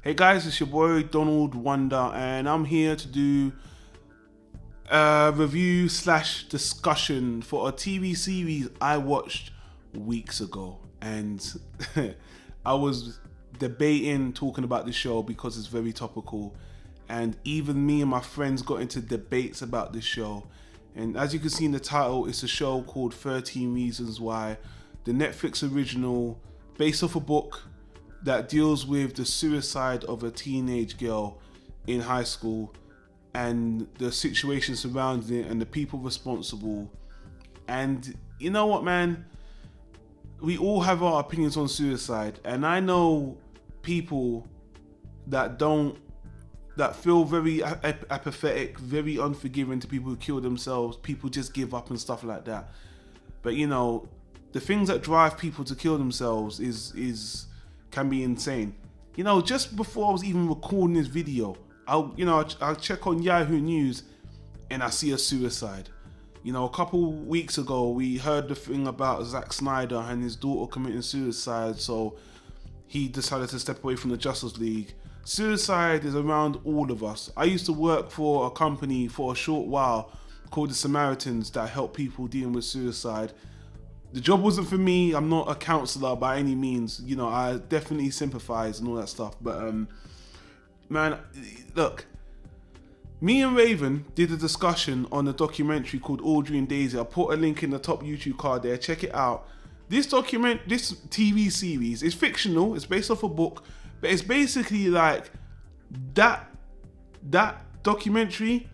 Hey guys, it's your boy Donald Wonder, and I'm here to do a review / discussion for a TV series I watched weeks ago. And I was debating talking about the show because it's very topical. And even me and my friends got into debates about this show. And as you can see in the title, it's a show called 13 Reasons Why, the Netflix original based off a book that deals with the suicide of a teenage girl in high school and the situation surrounding it and the people responsible. And you know what, man? We all have our opinions on suicide, and I know people that feel very apathetic, very unforgiving to people who kill themselves. People just give up and stuff like that. But you know, the things that drive people to kill themselves can be insane. You know, just before I was even recording this video, I'll check on Yahoo News and I see a suicide. You know, a couple weeks ago we heard the thing about Zack Snyder and his daughter committing suicide, so he decided to step away from the Justice League. Suicide is around all of us. I used to work for a company for a short while called the Samaritans that help people dealing with suicide. The job wasn't for me. I'm not a counselor by any means. You know, I definitely sympathize and all that stuff. But, man, look. Me and Raven did a discussion on a documentary called Audrey and Daisy. I'll put a link in the top YouTube card there. Check it out. This TV series is fictional. It's based off a book. But it's basically like that documentary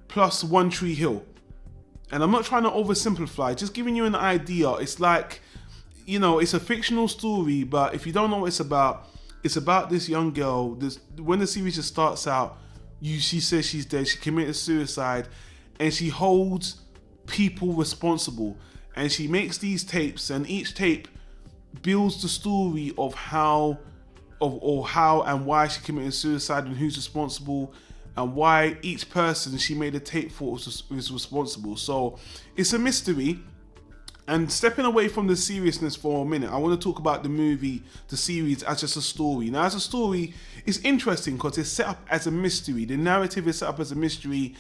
plus One Tree Hill. And I'm not trying to oversimplify, just giving you an idea. It's like, you know, it's a fictional story, but if you don't know what it's about this young girl. When the series just starts out, she says she's dead, she committed suicide, and she holds people responsible. And she makes these tapes, and each tape builds the story of how and why she committed suicide and who's responsible, and why each person she made a tape for is responsible. So it's a mystery. And stepping away from the seriousness for a minute, I want to talk about the series as just a story. Now, as a story, it's interesting because it's set up as a mystery. The narrative is set up as a mystery,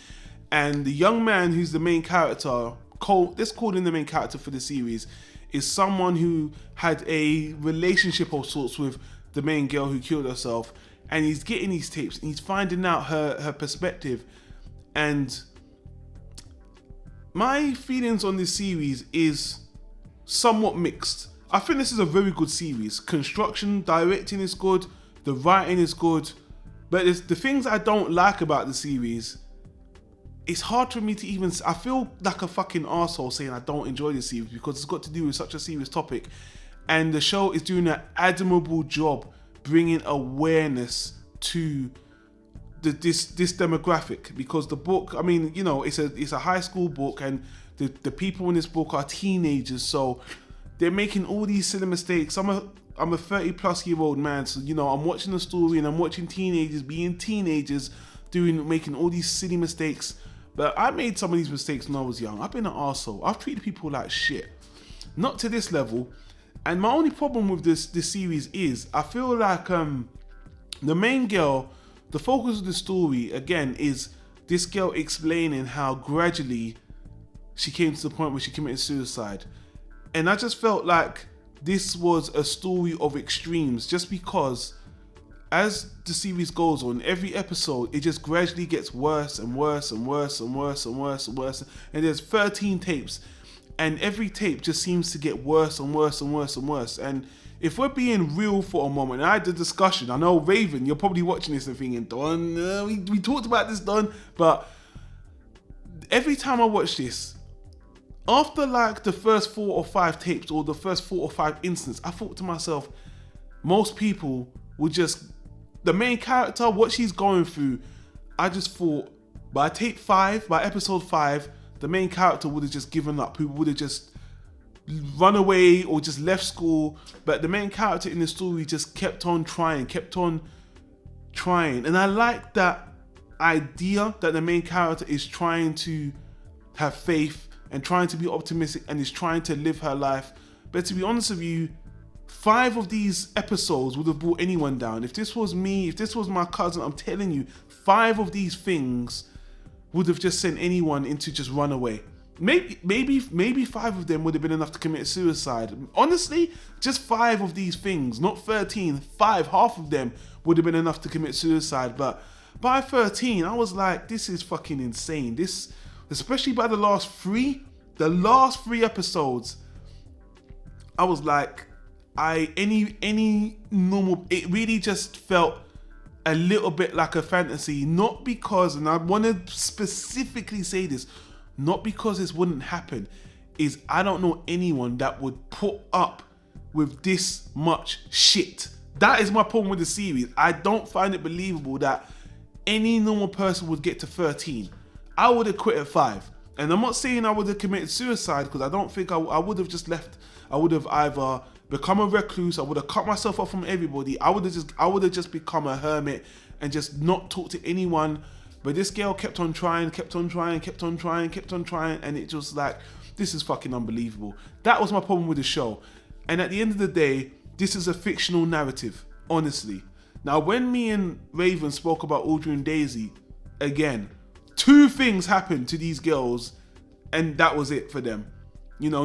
and the young man who's the main character, let's call him the main character for the series, is someone who had a relationship of sorts with the main girl who killed herself. And he's getting these tapes and he's finding out her perspective. And my feelings on this series is somewhat mixed. I think this is a very good series. Construction, directing is good. The writing is good. But the things I don't like about the series, it's hard for me to even... I feel like a fucking arsehole saying I don't enjoy this series because it's got to do with such a serious topic. And the show is doing an admirable job bringing awareness to this demographic, because the book, I mean, you know, it's a high school book, and the people in this book are teenagers, so they're making all these silly mistakes. I'm a 30-plus-year-old man, so you know, I'm watching the story and I'm watching teenagers being teenagers, making all these silly mistakes. But I made some of these mistakes when I was young. I've been an arsehole. I've treated people like shit. Not to this level. And my only problem with this series is I feel like the main girl, the focus of the story, again, is this girl explaining how gradually she came to the point where she committed suicide. And I just felt like this was a story of extremes, just because as the series goes on, every episode, it just gradually gets worse and worse and worse and worse and worse and worse. And there's 13 tapes. And every tape just seems to get worse and worse and worse and worse. And if we're being real for a moment, and I had the discussion, I know Raven, you're probably watching this and thinking, Don, we talked about this, Don. But every time I watch this, after like the first 4 or 5 tapes or the first 4 or 5 instances, I thought to myself, most people would just, the main character, what she's going through, I just thought by episode 5, the main character would have just given up. Who would have just run away or just left school. But the main character in the story just kept on trying. And I like that idea that the main character is trying to have faith and trying to be optimistic and is trying to live her life. But to be honest with you, 5 of these episodes would have brought anyone down. If this was me, if this was my cousin, I'm telling you, 5 of these things would have just sent anyone into just run away. Maybe 5 of them would have been enough to commit suicide. Honestly, just 5 of these things, not 13, 5, half of them would have been enough to commit suicide. But by 13, I was like, this is fucking insane. This, especially by the last 3 episodes, I was like, any normal, it really just felt a little bit like a fantasy. Not because, and I want to specifically say this, not because this wouldn't happen, is I don't know anyone that would put up with this much shit. That is my problem with the series. I don't find it believable that any normal person would get to 13. I would have quit at 5. And I'm not saying I would have committed suicide, because I don't think I would have just left. I would have either become a recluse, I would have cut myself off from everybody, I would have just become a hermit and just not talk to anyone. But this girl kept on trying, and it just like, this is fucking unbelievable. That was my problem with the show. And at the end of the day, this is a fictional narrative, honestly. Now, when me and Raven spoke about Audrey and Daisy, again, 2 things happened to these girls, and that was it for them. You know,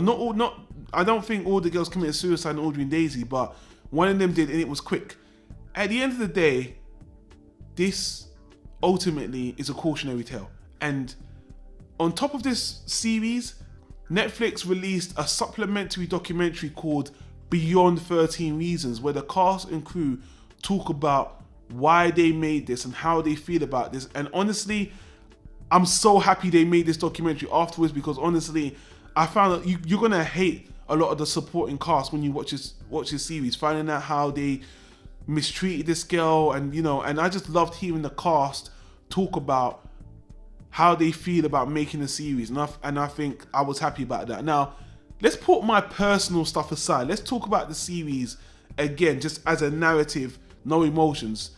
I don't think all the girls committed suicide in Audrey and Daisy, but one of them did, and it was quick. At the end of the day, this ultimately is a cautionary tale. And on top of this series, Netflix released a supplementary documentary called Beyond 13 Reasons, where the cast and crew talk about why they made this and how they feel about this. And honestly, I'm so happy they made this documentary afterwards, because honestly, I found that you're gonna hate a lot of the supporting cast when you watch this series, finding out how they mistreated this girl, and and I just loved hearing the cast talk about how they feel about making a series, and I think I was happy about that. Now, let's put my personal stuff aside. Let's talk about the series again, just as a narrative, no emotions.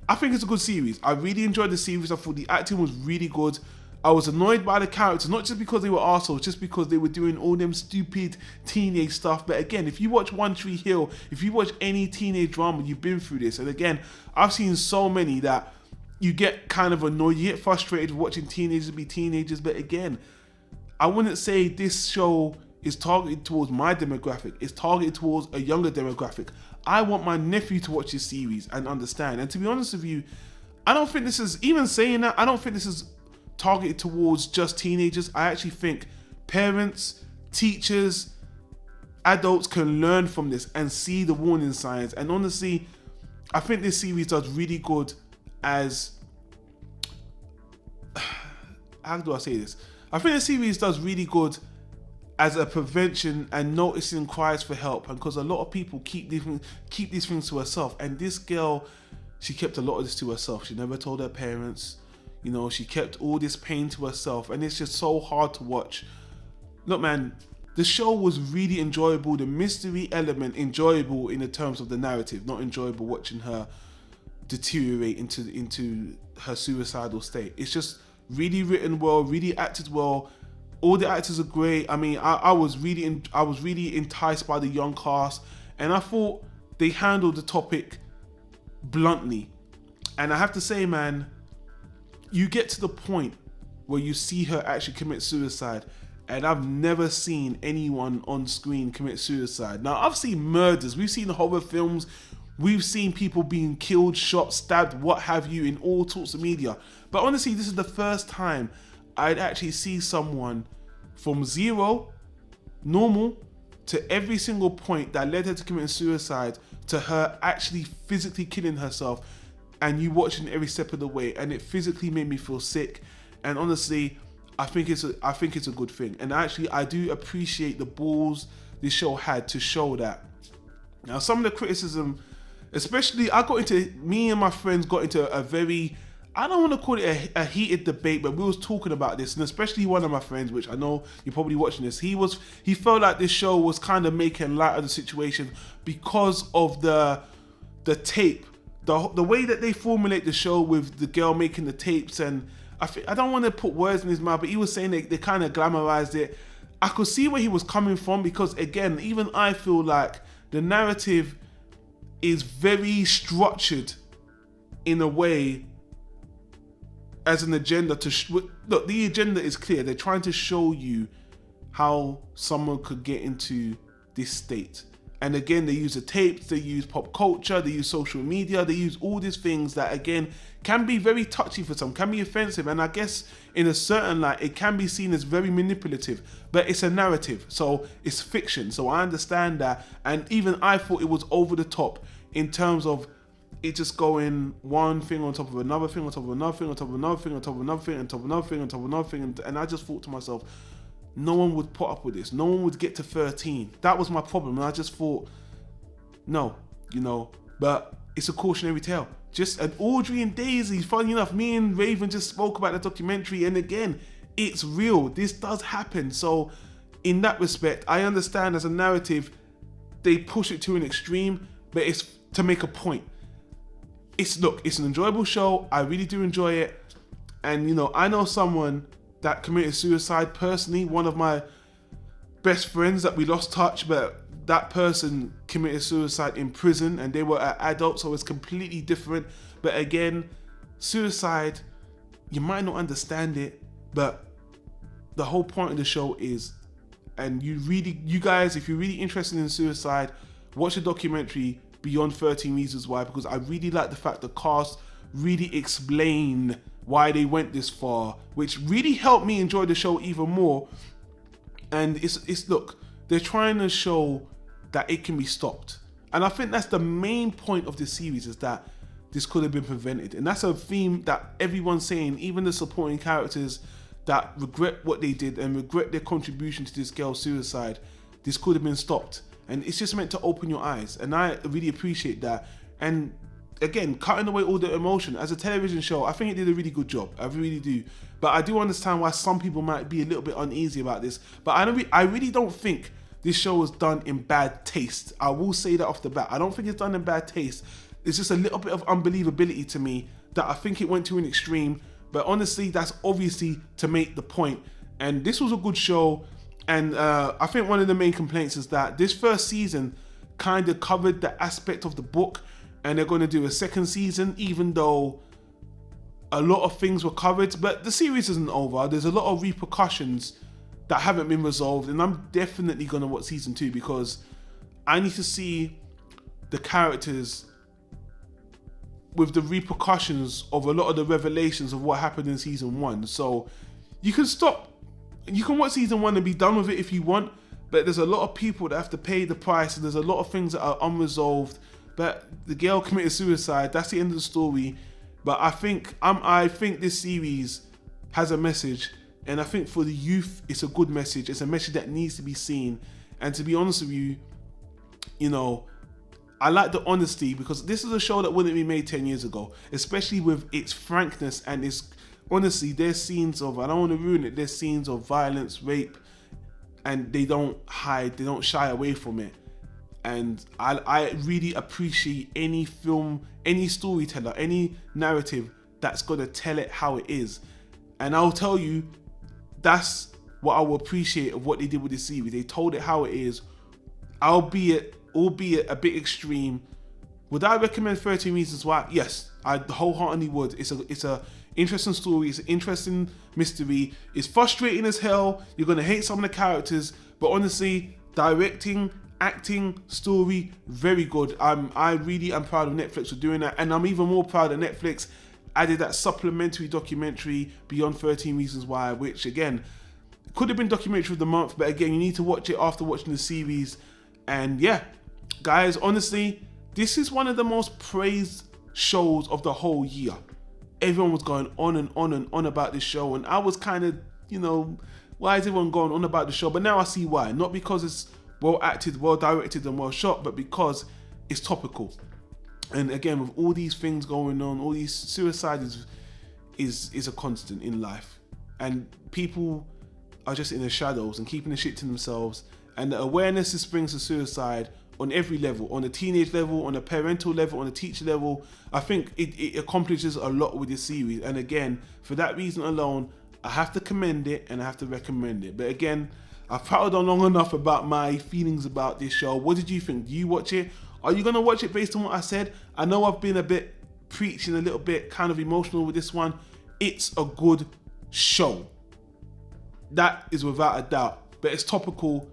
I think it's a good series. I really enjoyed the series. I thought the acting was really good. I was annoyed by the characters, not just because they were arseholes, just because they were doing all them stupid teenage stuff. But again, if you watch One Tree Hill, if you watch any teenage drama, you've been through this. And again, I've seen so many that you get kind of annoyed, you get frustrated watching teenagers be teenagers. But again, I wouldn't say this show is targeted towards my demographic. It's targeted towards a younger demographic. I want my nephew to watch this series and understand. And to be honest with you, I don't think this is, even saying that, I don't think this is targeted towards just teenagers. I actually think parents, teachers, adults can learn from this and see the warning signs. And honestly, I think this series does really good as, how do I say this? I think the series does really good as a prevention and noticing cries for help, and because a lot of people keep these things to herself. And this girl, she kept a lot of this to herself. She never told her parents. She kept all this pain to herself, and it's just so hard to watch. Look, man, the show was really enjoyable. The mystery element, enjoyable in the terms of the narrative, not enjoyable watching her deteriorate into her suicidal state. It's just really written well, really acted well. All the actors are great. I mean, I was really enticed by the young cast, and I thought they handled the topic bluntly. And I have to say, man, you get to the point where you see her actually commit suicide, and I've never seen anyone on screen commit suicide. Now, I've seen murders, we've seen horror films, we've seen people being killed, shot, stabbed, what have you, in all sorts of media. But honestly, this is the first time I'd actually see someone from zero, normal, to every single point that led her to committing suicide, to her actually physically killing herself, and you watching every step of the way, and it physically made me feel sick. And honestly, I think it's a good thing. And actually, I do appreciate the balls this show had to show that. Now, some of the criticism, especially, me and my friends got into a very, I don't want to call it a heated debate, but we was talking about this, and especially one of my friends, which I know you're probably watching this, he felt like this show was kind of making light of the situation because of the tape, the way that they formulate the show with the girl making the tapes. And I don't want to put words in his mouth, but he was saying they kind of glamorized it. I could see where he was coming from, because again, even I feel like the narrative is very structured in a way as an agenda to look, the agenda is clear. They're trying to show you how someone could get into this state. And again, they use the tapes, they use pop culture, they use social media, they use all these things that again can be very touchy for some, can be offensive, and I guess in a certain light it can be seen as very manipulative, but it's a narrative, so it's fiction, so I understand that. And even I thought it was over the top in terms of it just going one thing on top of another thing on top of another thing on top of another thing on top of another thing on top of another thing on top of another thing, and I just thought to myself, no one would put up with this. No one would get to 13. That was my problem. And I just thought, no, but it's a cautionary tale. Just an Audrey and Daisy. Funny enough, me and Raven just spoke about the documentary. And again, it's real. This does happen. So in that respect, I understand as a narrative, they push it to an extreme, but it's to make a point. It's an enjoyable show. I really do enjoy it. And, I know someone that committed suicide personally, one of my best friends that we lost touch, but that person committed suicide in prison and they were an adult, so it's completely different. But again, suicide, you might not understand it, but the whole point of the show is, and you guys, if you're really interested in suicide, watch the documentary Beyond 13 Reasons Why, because I really like the fact the cast really explain why they went this far, which really helped me enjoy the show even more. And it's look, they're trying to show that it can be stopped. And I think that's the main point of this series, is that this could have been prevented. And that's a theme that everyone's saying, even the supporting characters that regret what they did and regret their contribution to this girl's suicide. This could have been stopped. And it's just meant to open your eyes. And I really appreciate that. And again, cutting away all the emotion. As a television show, I think it did a really good job. I really do. But I do understand why some people might be a little bit uneasy about this. But I really don't think this show was done in bad taste. I will say that off the bat. I don't think it's done in bad taste. It's just a little bit of unbelievability to me that I think it went to an extreme. But honestly, that's obviously to make the point. And this was a good show. And I think one of the main complaints is that this first season kind of covered the aspect of the book. And they're going to do a second season, even though a lot of things were covered. But the series isn't over. There's a lot of repercussions that haven't been resolved. And I'm definitely going to watch season 2 because I need to see the characters with the repercussions of a lot of the revelations of what happened in season 1. So you can watch season 1 and be done with it if you want. But there's a lot of people that have to pay the price. And there's a lot of things that are unresolved. But the girl committed suicide. That's the end of the story. But I think this series has a message, and I think for the youth, it's a good message. It's a message that needs to be seen. And to be honest with you, I like the honesty, because this is a show that wouldn't be made 10 years ago, especially with its frankness and its honestly. There's scenes of, I don't want to ruin it, there's scenes of violence, rape, and they don't hide, they don't shy away from it. And I really appreciate any film, any storyteller, any narrative that's going to tell it how it is. And I'll tell you, that's what I will appreciate of what they did with this series. They told it how it is, albeit a bit extreme. Would I recommend 13 Reasons Why? Yes, I wholeheartedly would. It's a interesting story. It's an interesting mystery. It's frustrating as hell. You're going to hate some of the characters. But honestly, directing, acting, story, very good. I really am proud of Netflix for doing that, and I'm even more proud that Netflix added that supplementary documentary Beyond 13 Reasons Why, which again could have been documentary of the month, but again, you need to watch it after watching the series. And yeah, guys, honestly, this is one of the most praised shows of the whole year. Everyone was going on and on and on about this show, and I was kind of, why is everyone going on about the show? But now I see why. Not because it's well acted, well directed, and well shot, but because it's topical. And again, with all these things going on, all these suicides is a constant in life, and people are just in the shadows and keeping the shit to themselves. And the awareness this brings to suicide on every level, on a teenage level, on a parental level, on a teacher level, I think it accomplishes a lot with this series. And again, for that reason alone, I have to commend it and I have to recommend it. But again, I've prattled on long enough about my feelings about this show. What did you think? Do you watch it? Are you gonna watch it based on what I said? I know I've been a bit preaching, a little bit kind of emotional with this one. It's a good show. That is without a doubt. But it's topical.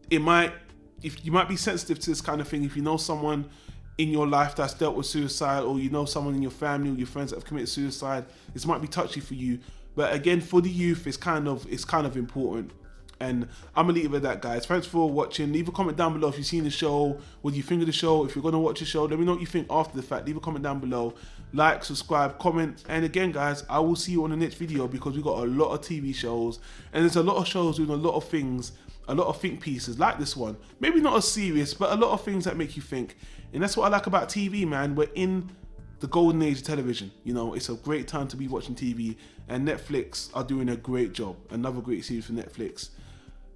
If you might be sensitive to this kind of thing, if you know someone in your life that's dealt with suicide, or you know someone in your family or your friends that have committed suicide, this might be touchy for you. But again, for the youth, it's kind of important. And I'm gonna leave it at that, guys. Thanks for watching. Leave a comment down below if you've seen the show. What do you think of the show? If you're gonna watch the show, let me know what you think after the fact. Leave a comment down below. Like, subscribe, comment. And again, guys, I will see you on the next video, because we got a lot of TV shows, and there's a lot of shows doing a lot of things, a lot of think pieces like this one. Maybe not as serious, but a lot of things that make you think. And that's what I like about TV, man. We're in the golden age of television. You know, it's a great time to be watching TV, and Netflix are doing a great job. Another great series for Netflix.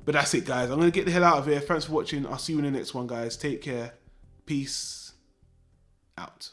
But that's it, guys. I'm going to get the hell out of here. Thanks for watching. I'll see you in the next one, guys. Take care. Peace out.